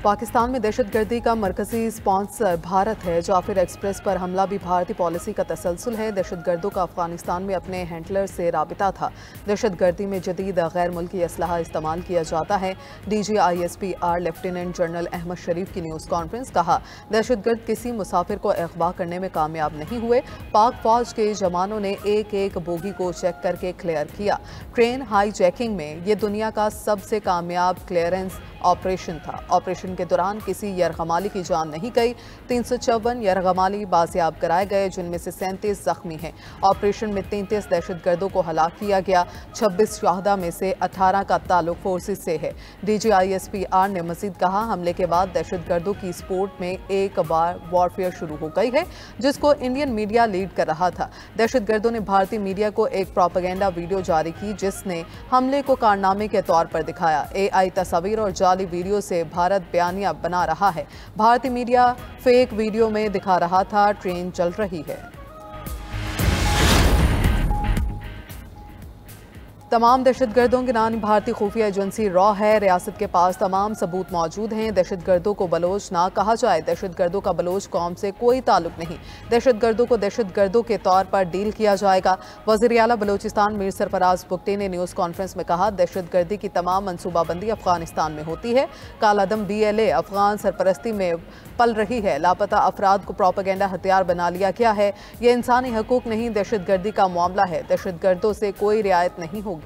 पाकिस्तान में दहशतगर्दी का मरकजी स्पॉन्सर भारत है। जाफिर एक्सप्रेस पर हमला भी भारतीय पॉलिसी का तसलसल है। दहशतगर्दों का अफगानिस्तान में अपने हैंडलर से राबिता था। दहशतगर्दी में जदीद गैर मुल्की असलहा इस्तेमाल किया जाता है। DGISPR लेफ्टिनेंट जनरल अहमद शरीफ की न्यूज़ कॉन्फ्रेंस। कहा, दहशतगर्द किसी मुसाफिर को अगवा करने में कामयाब नहीं हुए। पाक फौज के जवानों ने एक एक बोगी को चेक करके क्लियर किया। ट्रेन हाईजैकिंग में ये दुनिया का सबसे कामयाब क्लियरेंस ऑपरेशन था। ऑपरेशन के दौरान किसी यरगमाली की जान नहीं गई। 354 यरगमाली बाजियाब कराए गए, जिनमें से 37 जख्मी हैं। ऑपरेशन में 33 दहशतगर्दों को हलाक किया गया। 26 शहादा में से 18 का ताल्लुक फोर्सेज से है। DGISPR ने मजीद कहा, हमले के बाद दहशतगर्दों की स्पोर्ट में एक बार वॉरफेयर शुरू हो गई है, जिसको इंडियन मीडिया लीड कर रहा था। दहशतगर्दों ने भारतीय मीडिया को एक प्रोपेगेंडा वीडियो जारी की, जिसने हमले को कारनामे के तौर पर दिखाया। AI तस्वीर और जाली वीडियो से भारत बयानिया बना रहा है। भारतीय मीडिया फेक वीडियो में दिखा रहा था ट्रेन चल रही है। तमाम दहशतगर्दों के नाम भारतीय खुफिया एजेंसी रॉ है। रियासत के पास तमाम सबूत मौजूद हैं। दहशतगर्दों को बलोच ना कहा जाए। दहशतगर्दों का बलोच कौम से कोई ताल्लुक नहीं। दहशतगर्दों को दहशतगर्दों के तौर पर डील किया जाएगा। वज़ीर आला बलोचिस्तान मीर सरफराज बुगटी ने न्यूज़ कॉन्फ्रेंस में कहा, दहशतगर्दी की तमाम मनसूबाबंदी अफगानिस्तान में होती है। कालादम BLA अफगान सरपरस्ती में पल रही है। लापता अफराद को प्रोपेगेंडा हथियार बना लिया गया है। ये इंसानी हकूक नहीं, दहशतगर्दी का मामला है। दहशतगर्दों से कोई रियायत नहीं होगी।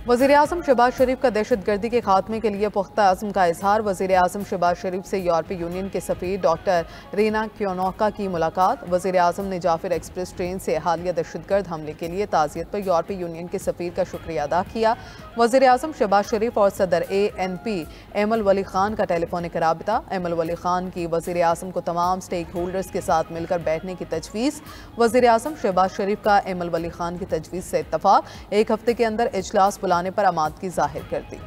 वज़ीर आज़म शहबाज शरीफ का दहशतगर्दी के खात्मे के लिए पुख्ता अज़्म का इजहार। वज़ीर आज़म शहबाज शरीफ से यूरोपीय यूनियन के सफ़ीर डॉक्टर रीना क्योनोका की मुलाकात। वज़ीर आज़म ने जाफिर एक्सप्रेस ट्रेन से हालिया दहशतगर्द हमले के लिए ताज़ियत पर यूरोपीय यूनियन के सफ़ीर का शुक्रिया अदा किया। वज़ीर आज़म शहबाज शरीफ और सदर ANP एमल वली खान का टेलीफोनिक राबिता। एमल वली खान की वज़ीर आज़म को तमाम स्टेक होल्डर्स के साथ मिलकर बैठने की तजवीज़। वज़ीर आज़म शहबाज शरीफ का एमल वली खान की तजवीज़ से इत्तफाक। एक हफ्ते के अंदर इजलास बुलाने पर आमादगी जाहिर कर दी।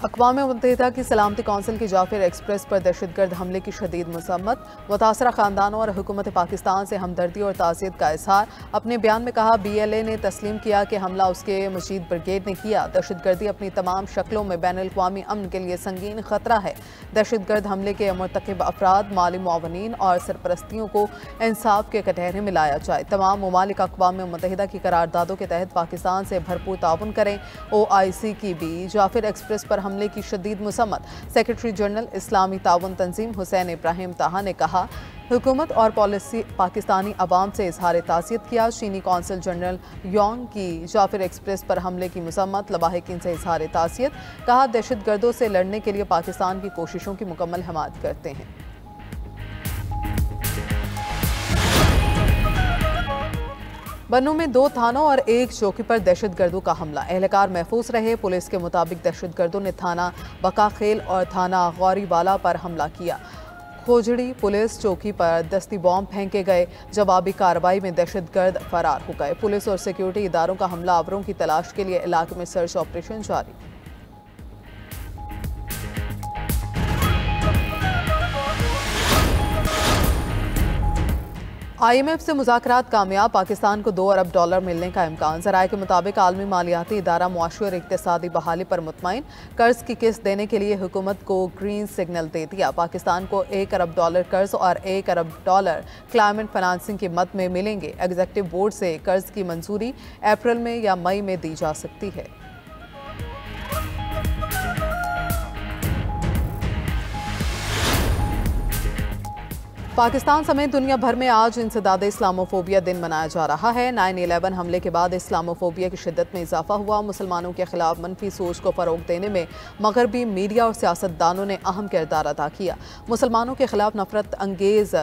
अक़वाम मुत्तहिदा की सलामती कौंसिल की जाफिर एक्सप्रेस पर दहशतगर्द हमले की शदीद मज़म्मत। मुतासरा ख़ानदानों और हुकूमत पाकिस्तान से हमदर्दी और ताज़ियत का इज़हार। अपने बयान में कहा, BLA ने तस्लीम किया कि हमला उसके मजीद ब्रिगेड ने किया। दहशतगर्दी अपनी तमाम शक्लों में बैनुल-अक़वामी अमन के लिए संगीन ख़तरा है। दहशतगर्द हमले के मुर्तकिब अफराद, माली मुआवनीन और सरपरस्तियों को इंसाफ के कटहरे में लाया जाए। तमाम ममालिक अक़वाम मुत्तहिदा की करारदादों के तहत पाकिस्तान से भरपूर ताउन करें। OIC की भी जाफिर एक्सप्रेस पर हमले की शदीद मुसम्मत। सेक्रेटरी जनरल इस्लामी ताउन तंजीम हुसैन इब्राहिम ताहा ने कहा, हुकूमत और पॉलिसी पाकिस्तानी अवाम से इजहार ताज़ियत किया। चीनी कौंसल जनरल योंग की जाफिर एक्सप्रेस पर हमले की मुसम्मत। लवाहिकीन से इजहार ताज़ियत। कहा, दहशतगर्दों से लड़ने के लिए पाकिस्तान की कोशिशों की मुकम्मल हिमायत करते हैं। बन्नू में 2 थानों और 1 चौकी पर दहशतगर्दों का हमला। एहलकार महफूज रहे। पुलिस के मुताबिक दहशतगर्दों ने थाना बकाखेल और थाना गौरीवाला पर हमला किया। खोजड़ी पुलिस चौकी पर दस्ती बॉम्ब फेंके गए। जवाबी कार्रवाई में दहशतगर्द फरार हो गए। पुलिस और सिक्योरिटी इदारों का हमलावरों की तलाश के लिए इलाके में सर्च ऑपरेशन जारी। IMF से मुज़ाकरात कामयाब। पाकिस्तान को $2 अरब मिलने का इम्कान। ज़राए के मुताबिक आलमी मालियाती इदारा मुआशी और इक़्तिसादी बहाली पर मुतमईन। कर्ज की किस्त देने के लिए हुकूमत को ग्रीन सिग्नल दे दिया। पाकिस्तान को $1 अरब कर्ज और $1 अरब क्लाइमेट फाइनेंसिंग की मद में मिलेंगे। एग्जीक्यूटिव बोर्ड से कर्ज की मंजूरी अप्रैल में या मई में दी जा सकती है। पाकिस्तान समेत दुनिया भर में आज इंसदाद इस्लामोफोबिया दिन मनाया जा रहा है। 9/11 हमले के बाद इस्लामोफोबिया की शिद्दत में इजाफा हुआ। मुसलमानों के खिलाफ मनफी सोच को फ़रोग देने में मगरबी मीडिया और सियासतदानों ने अहम किरदार अदा किया। मुसलमानों के खिलाफ नफरत अंगेज़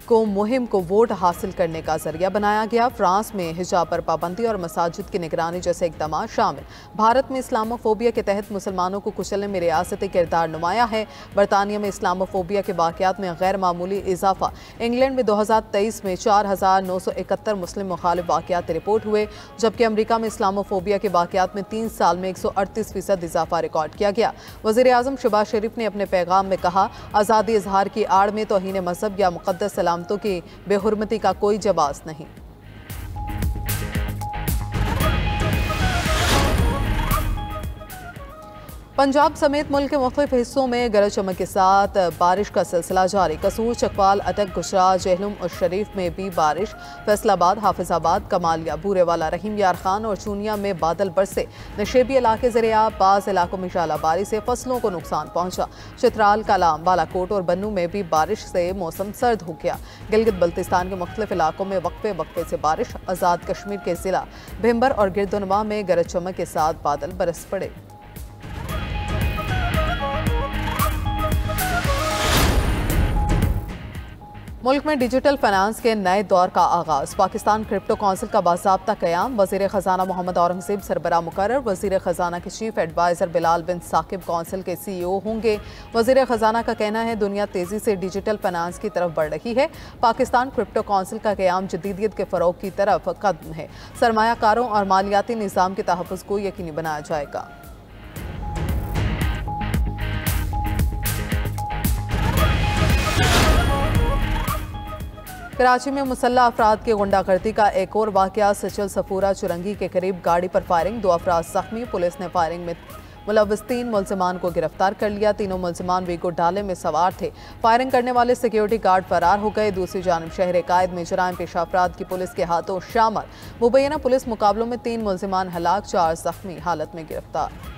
को मुहिम को वोट हासिल करने का जरिया बनाया गया। फ्रांस में हिजाब पर पाबंदी और मसाजिद की निगरानी जैसे इकदाम शामिल। भारत में इस्लामोफोबिया के तहत मुसलमानों को कुचलने में रियासती किरदार नुमाया है। बरतानिया में इस्लामोफोबिया के वाक़यात में गैर मामूली इजाफा। इंग्लैंड में 2023 में 4,971 मुस्लिम मुखालिफ वाक़यात रिपोर्ट हुए, जबकि अमरीका में इस्लामोफोबिया के वाक़यात में 3 साल में 138% इजाफा रिकॉर्ड किया गया। वज़ीर आज़म शहबाज शरीफ ने अपने पैगाम में कहा, आज़ादी इजहार की आड़ में तौहीन मज़हब या मुक़द्दस सलामतों की बेहुरमती का कोई जवाब नहीं। पंजाब समेत मुल्क के मुख्तलिफ हिस्सों में गरज चमक के साथ बारिश का सिलसिला जारी। कसूर, चकवाल, अटक, गुजरात, जेहलम और शरीफ में भी बारिश। फैसलाबाद, हाफिजाबाद, कमालिया, बूरेवाला, रहीम यार खान और चूनिया में बादल बरसे। नशेबी इलाके ज़रिया बाज़ इलाकों में शालाबारी से फसलों को नुकसान पहुंचा। चित्राल, कलाम, बालाकोट और बन्नू में भी बारिश से मौसम सर्द हो गया। गिलगित बल्तिस्तान के मुख्तलिफ इलाकों में वक्फे वक्फे से बारिश। आज़ाद कश्मीर के जिला भिम्बर और गिरदुनवा में गरज चमक के साथ बादल बरस पड़े। मुल्क में डिजिटल फाइनेंस के नए दौर का आगाज। पाकिस्तान क्रिप्टो काउंसिल का बाज़ाब्ता क़याम। वज़ीर ख़जाना मोहम्मद औरंगज़ेब सरबराह मुकर्रर। वज़ीर ख़जाना के चीफ एडवाइज़र बिलाल बिन साकिब काउंसिल के CEO होंगे। वज़ीर ख़जाना का कहना है, दुनिया तेज़ी से डिजिटल फाइनेंस की तरफ बढ़ रही है। पाकिस्तान क्रिप्टो काउंसिल का क़याम जदीदियत के फ़रोग़ की तरफ कदम है। सरमायाकारों और मालियाती निज़ाम के तहफ़्फ़ुज़ को यकीनी बनाया जाएगा। कराची में मुसल्लह अफराद की गुंडागर्दी का एक और वाक़या। सचल सफूरा चुरंगी के करीब गाड़ी पर फायरिंग, 2 अफराद जख्मी। पुलिस ने फायरिंग में मुलव्वस 3 मुलज़िमान को गिरफ्तार कर लिया। तीनों मुलज़िमान वीगो डाले में सवार थे। फायरिंग करने वाले सिक्योरिटी गार्ड फरार हो गए। दूसरी जानब शहर कायद में जराइम पेशा अफराद की पुलिस के हाथों शामल। मुबैना पुलिस मुकाबलों में 3 मुलज़िमान हलाक, 4 जख्मी हालत में गिरफ्तार।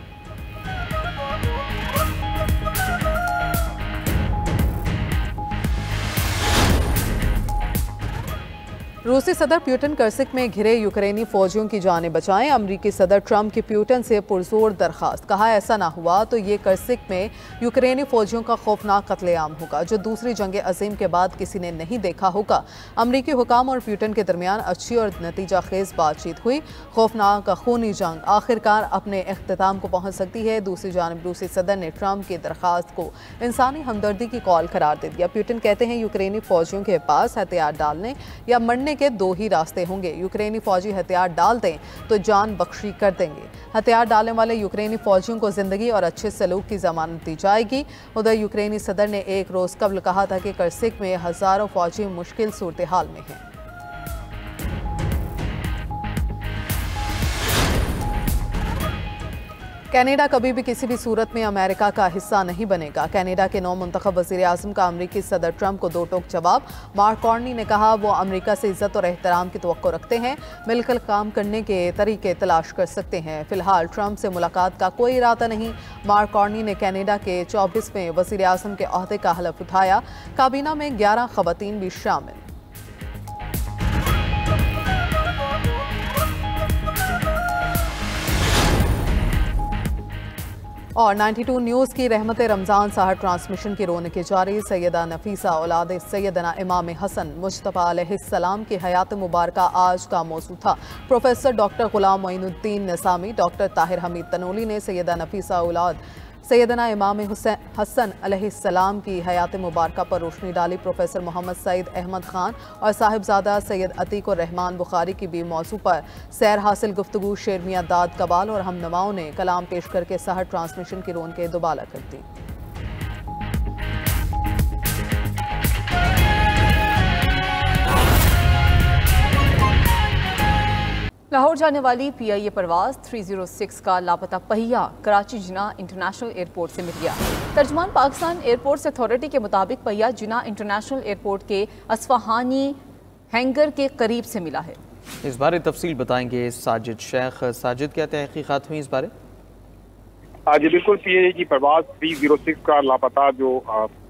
रूसी सदर प्यूटन कर्सिक में घिरे यूक्रेनी फौजियों की जानें बचाएं। अमरीकी सदर ट्रंप की प्यूटन से पुरजोर दरखास्त। कहा, ऐसा ना हुआ तो ये कर्सिक में यूक्रेनी फौजियों का खौफनाक कत्लेआम होगा जो दूसरी जंग अजीम के बाद किसी ने नहीं देखा होगा। अमरीकी हुकाम और प्यूटन के दरमियान अच्छी और नतीजा खेज बातचीत हुई। खौफनाक खूनी जंग आखिरकार अपने इख्तिताम को पहुंच सकती है। दूसरी जानब रूसी सदर ने ट्रंप की दरखास्त को इंसानी हमदर्दी की कॉल करार दे दिया। प्यूटन कहते हैं, यूक्रेनी फौजियों के पास हथियार डालने या मरने के 2 ही रास्ते होंगे। यूक्रेनी फौजी हथियार डाल दें तो जान बख्शी कर देंगे। हथियार डालने वाले यूक्रेनी फौजियों को जिंदगी और अच्छे सलूक की जमानत दी जाएगी। उधर यूक्रेनी सदर ने एक रोज कबल कहा था कि कर्सिक में हजारों फौजी मुश्किल सूरत हाल में हैं। कनाडा कभी भी किसी भी सूरत में अमेरिका का हिस्सा नहीं बनेगा। कनाडा के नौ मुंतखब वज़ीर आज़म का अमरीकी सदर ट्रंप को 2 टोक जवाब। मार्क कार्नी ने कहा, वो अमरीका से इज्जत और एहतराम की तवक्को रखते हैं, मिलकर काम करने के तरीके तलाश कर सकते हैं। फिलहाल ट्रंप से मुलाकात का कोई इरादा नहीं। मार्क कार्नी ने कनाडा के 24वें वज़ीर आज़म के ओहदे का हलफ उठाया। काबीना में 11 ख़वातीन भी शामिल। और 92 न्यूज़ की रहमत रमज़ान सहर ट्रांसमिशन की रौनक जारी। सैयदा नफीसा औलाद सैयदना इमाम हसन मुज्तबा अलैहिस्सलाम की हयात मुबारक आज का मौजू था। प्रोफेसर डॉक्टर गुलाम मोइनुद्दीन निसामी, डॉक्टर ताहिर हमीद तनोली ने सैयदा नफीसा औलाद सैयदना इमाम हसन अलैहिस्सलाम की हयात मुबारक पर रोशनी डाली। प्रोफेसर मोहम्मद सईद अहमद खान और साहिबजादा सैयद अतीक और रहमान बुखारी की भी मौजू पर सैर हासिल गुफ्तगू। शेर मियां दाद कबाल और हमनवाओं ने कलाम पेश करके सहर ट्रांसमिशन की रौनकें दुबाला कर दी। लाहौर जाने वाली PIA परवाज 306 का लापता पहिया कराची जिना इंटरनेशनल एयरपोर्ट से मिल गया। तर्जुमान पाकिस्तान एयरपोर्ट्स अथॉरिटी के मुताबिक पहिया जिना इंटरनेशनल एयरपोर्ट के असफहानी हैंगर के करीब से मिला है। इस बारे तफसील बताएंगे साजिद शेख। साजिद, क्या तहकीकात हुई इस बारे? जी बिल्कुल, PIA की परवाज 306 का लापता जो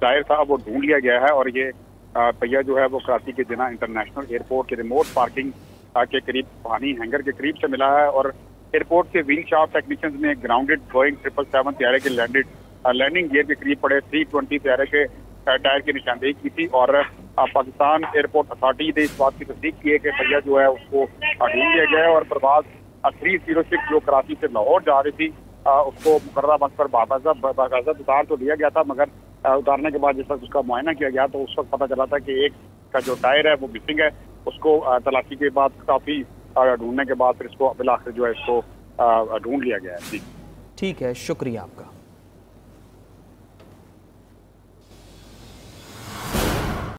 टायर था वो ढूंढ लिया गया है और ये पहिया जो है वो कराची के जिना इंटरनेशनल एयरपोर्ट के रिमोट पार्किंग के करीब पानी हैंगर के करीब से मिला है। और एयरपोर्ट के व्हील शाफ्ट टेक्नीशियंस ने ग्राउंडेड बोइंग 777 तैयारे के लैंडिंग गियर के करीब पड़े 320 तैयारे के टायर की निशानदेही की थी और पाकिस्तान एयरपोर्ट अथॉरिटी ने इस बात की तस्दीक की है कि पहिया जो है उसको ढूंढ लिया गया है और परवाज 306 जो कराची से लाहौर जा रही थी उसको मुकर्रर वक्त पर बाकायदा उतार तो लिया गया था, मगर उतारने के बाद जिस वक्त उसका मुआयना किया गया तो उस वक्त पता चला था कि एक का जो टायर है वो मिसिंग है। उसको तलाशी के बाद काफ़ी ढूंढने के बाद फिर इसको बिल आखिर जो है इसको ढूंढ लिया गया है। ठीक है, शुक्रिया आपका।